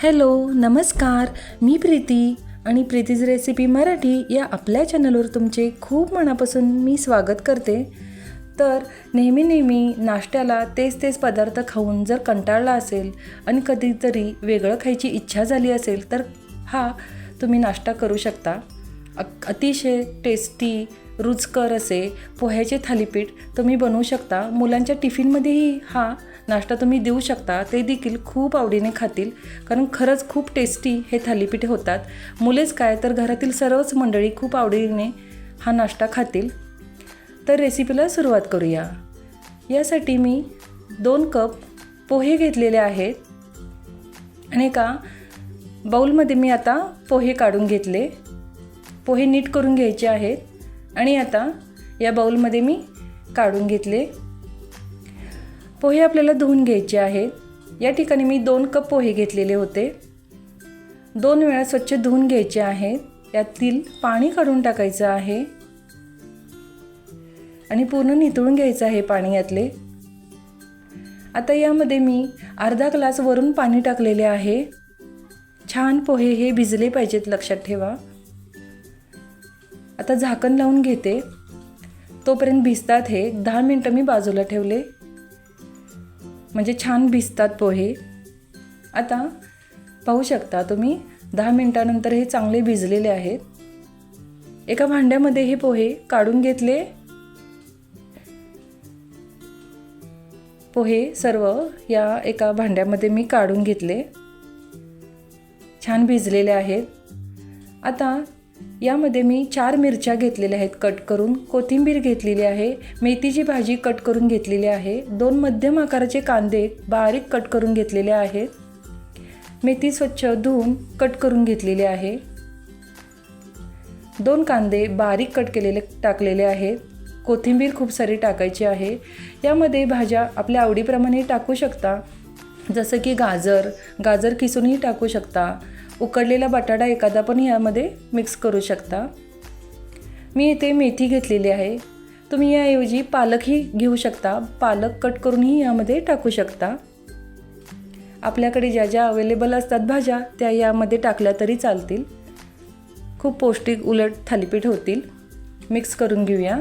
Hello नमस्कार, मी प्रीती आणि प्रीतीज recipe Marathi या आपल्या चॅनलवर तुमचे खूप मनापासून मी स्वागत करते. तर नेहमी नाश्त्याला तेच पदार्थ खाऊन जर कंटाळला असेल आणि कधीतरी वेगळं खायची इच्छा झाली असेल तर हा तुम्ही नाश्ता करू शकता. अतिशय टेस्टी रुचकर असे पोह्याचे थालीपीठ तुम्ही बनवू शकता. मुलांच्या टिफिनमध्येही हा नाश्ता तुम्ही देऊ शकता, ते देखील खूप आवडीने खातील, कारण खरंच खूप टेस्टी हे थालीपीठ होतात. मुलेच काय तर घरातील सर्वच मंडळी खूप आवडीने हा नाश्ता खातील. तर रेसिपीला सुरुवात करूया. यासाठी मी 2 कप पोहे घेतलेले आहेत आणि एका बाउलमध्ये मी आता पोहे काढून घेतले. पोहे नीट करून घ्यायचे आहेत आणि आता या बाउलमध्ये मी काढून घेतले. पोहे आपल्याला धुवून घ्यायचे आहेत. या ठिकाणी मी 2 कप पोहे घेतलेले होते. 2 वेळा स्वच्छ धुवून घ्यायचे आहेत. यातील पाणी काढून टाकायचं आहे आणि पूर्ण निथळून घ्यायचं आहे पाणी यातले. आता यामध्ये मी अर्धा ग्लास वरून पाणी टाकलेले आहे. छान पोहे हे भिजले पाहिजेत, लक्षात ठेवा. आता झाकण लावून घेते. तोपर्यंत भिजतात हे. 10 मिनटं मी बाजूला ठेवले, म्हणजे छान भिजतात पोहे. आता पाहू शकता तुम्ही 10 मिनटानंतर हे चांगले भिजलेले आहेत. एका भांड्यामध्ये हे पोहे काढून घेतले. पोहे सर्व या एका भांड्यामध्ये मी काढून घेतले. छान भिजलेले आहेत. आता यामध्ये मी 4 मिरच्या घेतलेल्या आहेत कट करून, कोथिंबीर घेतलेली आहे, मेथीची भाजी कट करून घेतलेली आहे, 2 मध्यम आकाराचे कांदे बारीक कट करून घेतलेले आहेत, मेथी स्वच्छ धुवून कट करून घेतलेली आहे, 2 कांदे बारीक कट केलेले टाकलेले आहेत, कोथिंबीर खूप सारी टाकायची आहे. यामध्ये भाज्या आपल्या आवडीप्रमाणे टाकू शकता, जसं की गाजर किसूनही टाकू शकता. उकडलेला बटाटा एखादा पण यामध्ये मिक्स करू शकता. मी इथे मेथी घेतलेली आहे. तुम्ही याऐवजी पालकही घेऊ शकता. पालक कट करूनही यामध्ये टाकू शकता. आपल्याकडे ज्या अवेलेबल असतात भाज्या त्या यामध्ये टाकल्या तरी चालतील. खूप पौष्टिक उलट थालीपीठ होतील. मिक्स करून घेऊया.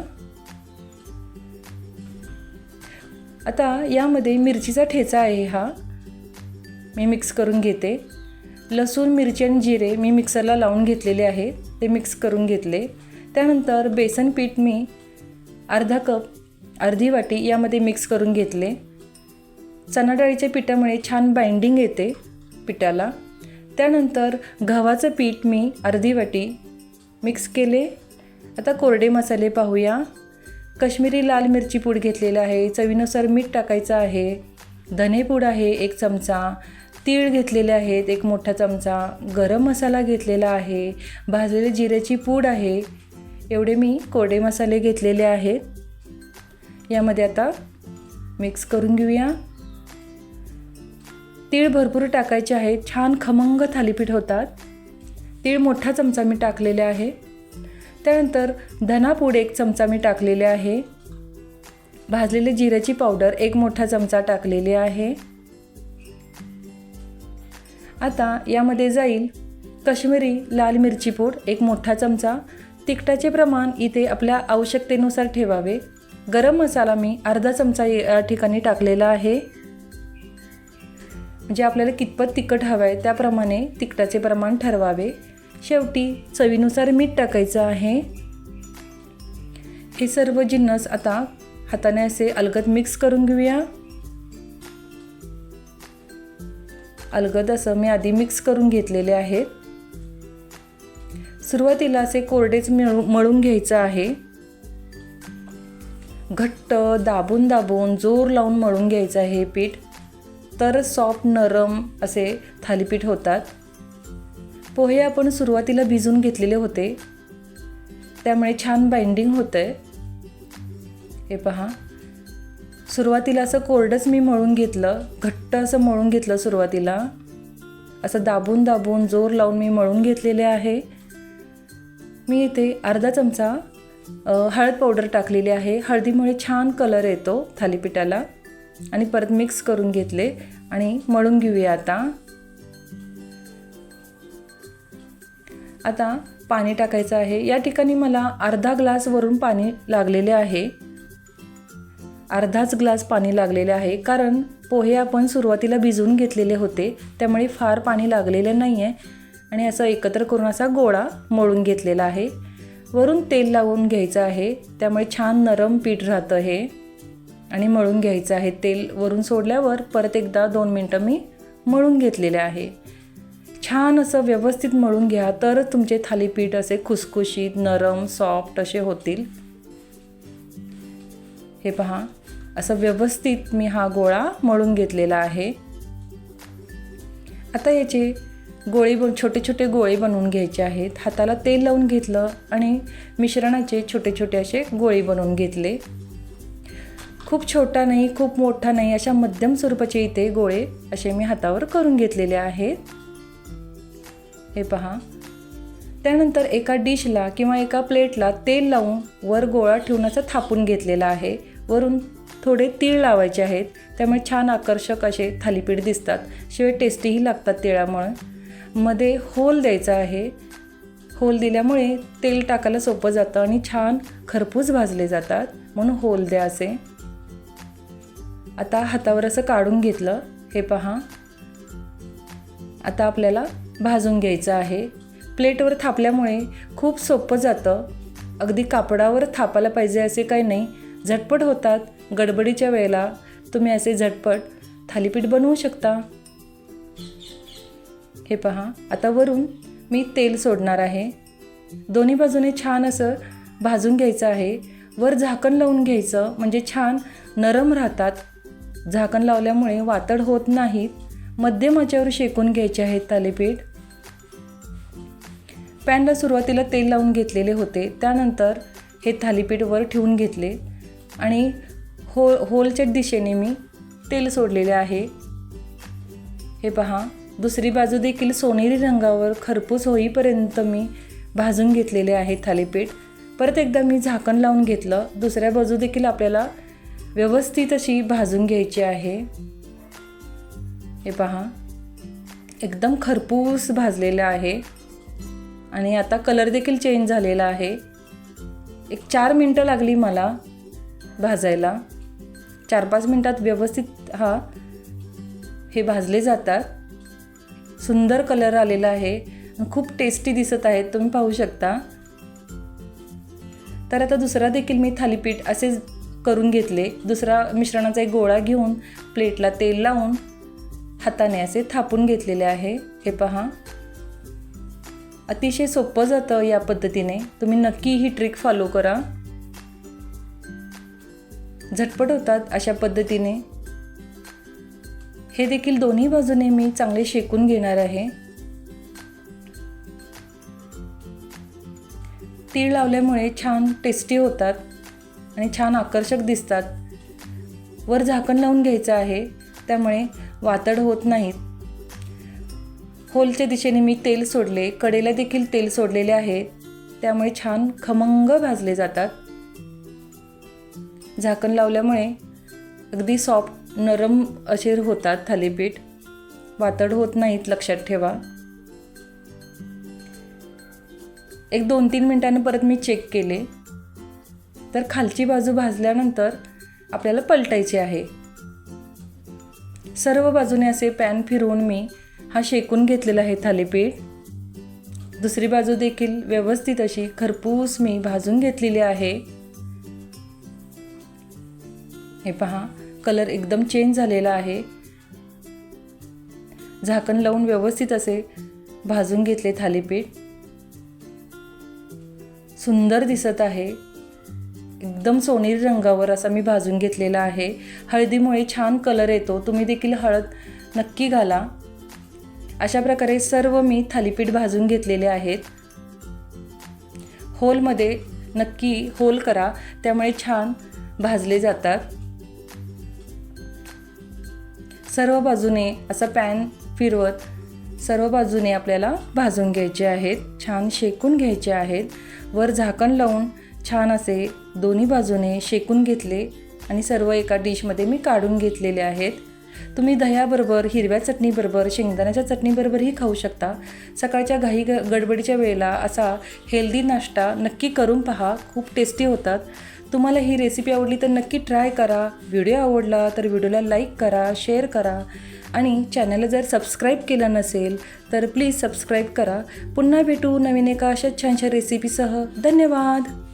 आता यामध्ये मिरचीचा ठेचा आहे, हा मी मिक्स करून घेते. लसूण, मिरची आणि जिरे मी मिक्सरला लावून घेतलेले आहे, ते मिक्स करून घेतले. त्यानंतर बेसन पीठ मी अर्धी वाटी यामध्ये मिक्स करून घेतले. चणा डाळीच्या पिठामुळे छान बाइंडिंग येते पिठाला. त्यानंतर गव्हाचं पीठ मी अर्धी वाटी मिक्स केले. आता कोरडे मसाले पाहूया. काश्मीरी लाल मिरची पूड घेतलेला आहे, चवीनुसार मीठ टाकायचं आहे, धनेपूड आहे 1 चमचा, तीळ घेतलेले आहेत 1 मोठा चमचा, गरम मसाला घेतलेला आहे, भाजलेले जिऱ्याची पूड आहे. एवढे मी कोरडे मसाले घेतलेले आहेत. यामध्ये आता मिक्स करून घेऊया. तीळ भरपूर टाकायचे आहेत, छान खमंग थालीपीठ होतात. तीळ मोठा चमचा मी टाकलेले आहे. त्यानंतर धनापूड 1 चमचा मी टाकलेले आहे. भाजलेले जिऱ्याची पावडर 1 मोठा चमचा टाकलेली आहे. आता यामध्ये जाईल काश्मीरी लाल मिरची पूड 1 मोठा चमचा. तिखटाचे प्रमाण इथे आपल्या आवश्यकतेनुसार ठेवावे. गरम मसाला मी अर्धा चमचा या ठिकाणी टाकलेला आहे. म्हणजे आपल्याला कितपत तिखट हवं आहे त्याप्रमाणे तिखटाचे प्रमाण ठरवावे. शेवटी चवीनुसार मीठ टाकायचं आहे. हे सर्व जिन्नस आता हाताने असे अलगद मिक्स करून घेऊया. अलगद असं मी आधी मिक्स करून घेतलेले आहेत. सुरुवातीला असे कोरडेच मळून घ्यायचं आहे. घट्ट दाबून जोर लावून मळून घ्यायचं आहे हे पीठ, तर सॉफ्ट नरम असे थालीपीठ होतात. पोहे आपण सुरुवातीला भिजून घेतलेले होते, त्यामुळे छान बाइंडिंग होतंय. हे पहा, सुरुवातीला असं कोरडंच मी मळून घेतलं, घट्ट असं मळून घेतलं. सुरुवातीला असं दाबून जोर लावून मी मळून घेतलेले आहे. मी इथे अर्धा चमचा हळद पावडर टाकलेली आहे. हळदीमुळे छान कलर येतो थालीपीठाला. आणि परत मिक्स करून घेतले आणि मळून घेऊया. आता आता पाणी टाकायचं आहे। या ठिकाणी मला अर्धा ग्लास वरून पाणी लागलेले आहे, अर्धाच ग्लास पाणी लागलेले आहे, कारण पोहे आपण सुरुवातीला भिजवून घेतलेले होते, त्यामुळे फार पाणी लागलेले नाही आहे। आणि असं एकत्र करून असा गोळा मळून घेतलेला आहे। वरून तेल लावून घ्यायचं आहे, त्यामुळे छान नरम पीठ राहतं हे। आणि मळून घ्यायचं आहे। तेल वरून सोडल्यावर परत एकदा 2 मिनटं मी मळून घेतलेले आहे। छान असं व्यवस्थित मळून घ्या, तरच तुमचे थालीपीठ असे खुसखुशीत नरम सॉफ्ट असे होतील। हे पहा, असं व्यवस्थित मी हा गोळा मळून घेतलेला आहे। आता याचे छोटे छोटे गोळे बनवून घ्यायचे आहेत। हाताला तेल लावून घेतलं आणि मिश्रणाचे छोटे छोटे असे गोळे बनवून घेतले। खूप छोटा नाही, खूप मोठा नाही, अशा मध्यम स्वरूपाचे इथे गोळे असे मी हातावर करून घेतलेले आहेत। हे पहा, त्यानंतर एका डिशला किंवा एका प्लेटला तेल लावून वर गोळा ठेवून असं थापून घेतलेला आहे। वरून थोडे तीळ लावायचे आहेत, त्यामुळे छान आकर्षक असे थालीपीठ दिसतात, शिवाय टेस्टीही लागतात तिळामुळे। मध्ये होल द्यायचा आहे, होल दिल्यामुळे तेल टाकायला सोपं जातं आणि छान खरपूस भाजले जातात, म्हणून होल द्या असे। आता हातावर असं काढून घेतलं। हे पहा, आता आपल्याला भाजून घ्यायचं आहे। प्लेटवर थापल्यामुळे खूप सोपं जातं, अगदी कापडावर थापायला पाहिजे असे काही नाही, झटपट होतात। गडबडीच्या वेळेला तुम्ही असे झटपट थालीपीठ बनवू शकता। हे पहा, आता वरून मी तेल सोडणार आहे। दोन्ही बाजूने छान असं भाजून घ्यायचं आहे। वर झाकण लावून घ्यायचं, म्हणजे छान नरम राहतात। झाकण लावल्यामुळे वातड होत नाहीत। मध्यम आचेवर शेकून घ्यायचे आहेत थालीपीठ। पॅनला सुरुवातीला तेल लावून घेतलेले होते, त्यानंतर हे थालीपीठ वर ठेवून घेतले आणि होलच्या दिशेने मी तेल सोडलेले आहे। हे पहा, दुसरी बाजू देखील सोनेरी रंगावर खरपूस होईपर्यंत मी भाजून घेतलेले आहे थालीपीठ। परत एकदा मी झाकण लावून घेतलं। दुसऱ्या बाजू देखील आपल्याला व्यवस्थित अशी भाजून घ्यायची आहे। हे पहा, एकदम खरपूस भाजलेलं आहे आणि आता कलर देखील चेंज झालेला आहे। एक 4 मिनटं लागली मला भाजायला। 4-5 मिनटात व्यवस्थित हे भाजले जातात। सुंदर कलर आलेला आहे, खूप टेस्टी दिसत आहेत, तुम्ही पाहू शकता। तर आता दुसरा देखील मी थालीपीठ असे करून घेतले। दुसरा मिश्रणाचा एक गोळा घेऊन प्लेटला तेल लावून हाताने असे थापून घेतलेले आहे। हे पहा, अतिशय सोपं जातं या पद्धतीने, तुम्ही नक्की ही ट्रिक फॉलो करा, झटपट होतात अशा पद्धतीने। हे देखील दोन्ही बाजूने मी चांगले शेकून घेणार आहे। तीळ लावल्यामुळे छान टेस्टी होतात आणि छान आकर्षक दिसतात। वर झाकण लावून घ्यायचं आहे, त्यामुळे वातड होत नाहीत। होलच्या दिशेने मी तेल सोडले, कडेला देखील तेल सोडलेले आहे, त्यामुळे छान खमंग भाजले जातात। झाकण लावल्यामुळे अगदी सॉफ्ट नरम असे होतात थालीपीठ, वातड होत नाहीत, लक्षात ठेवा। एक 2-3 मिनिटांनी परत मी चेक केले, तर खालची बाजू भाजल्यानंतर आपल्याला पलटायची आहे। सर्व बाजूने असे पॅन फिरवून मी शेकून घेतलेला आहे थालीपीठ। दुसरी बाजू देखील व्यवस्थित अशी खरपूस मी भाजून घेतलेली आहे। हे पहा, कलर एकदम चेंज झालेला आहे। झाकण लावून व्यवस्थित असे भाजून घेतले थालीपीठ, सुंदर दिसत आहे। एकदम सोनेरी रंगावर असा मी भाजून घेतलेला आहे। हळदीमुळे छान कलर येतो, तुम्ही देखील हळद नक्की घाला। अशा प्रकारे सर्व मी थालीपीठ भाजून घेतलेले आहेत। होलमध्ये नक्की होल करा, त्यामुळे छान भाजले जातात। सर्व बाजूने असा पॅन फिरवत सर्व बाजूने आपल्याला भाजून घ्यायचे आहेत, छान शेकून घ्यायचे आहेत। वर झाकण लावून छान असे दोन्ही बाजूने शेकून घेतले आणि सर्व एका डिशमध्ये मी काढून घेतलेले आहेत। तुम्ही दह्याबरोबर, हिरव्या चटणीबरोबर, शेंगदाण्याच्या चटणीबरोबरही खाऊ शकता. सकाळच्या गडबडीच्या वेळेला असा हेल्दी नाश्ता नक्की करून पहा, खूप टेस्टी होतात. तुम्हाला ही रेसिपी आवडली तर नक्की ट्राय करा. व्हिडिओ आवडला तर व्हिडिओला लाईक करा, शेअर करा आणि चॅनलला जर सबस्क्राईब केलं नसेल तर प्लीज सबस्क्राईब करा. पुन्हा भेटू नवीन एका अशाच छानशा रेसिपीसह. धन्यवाद.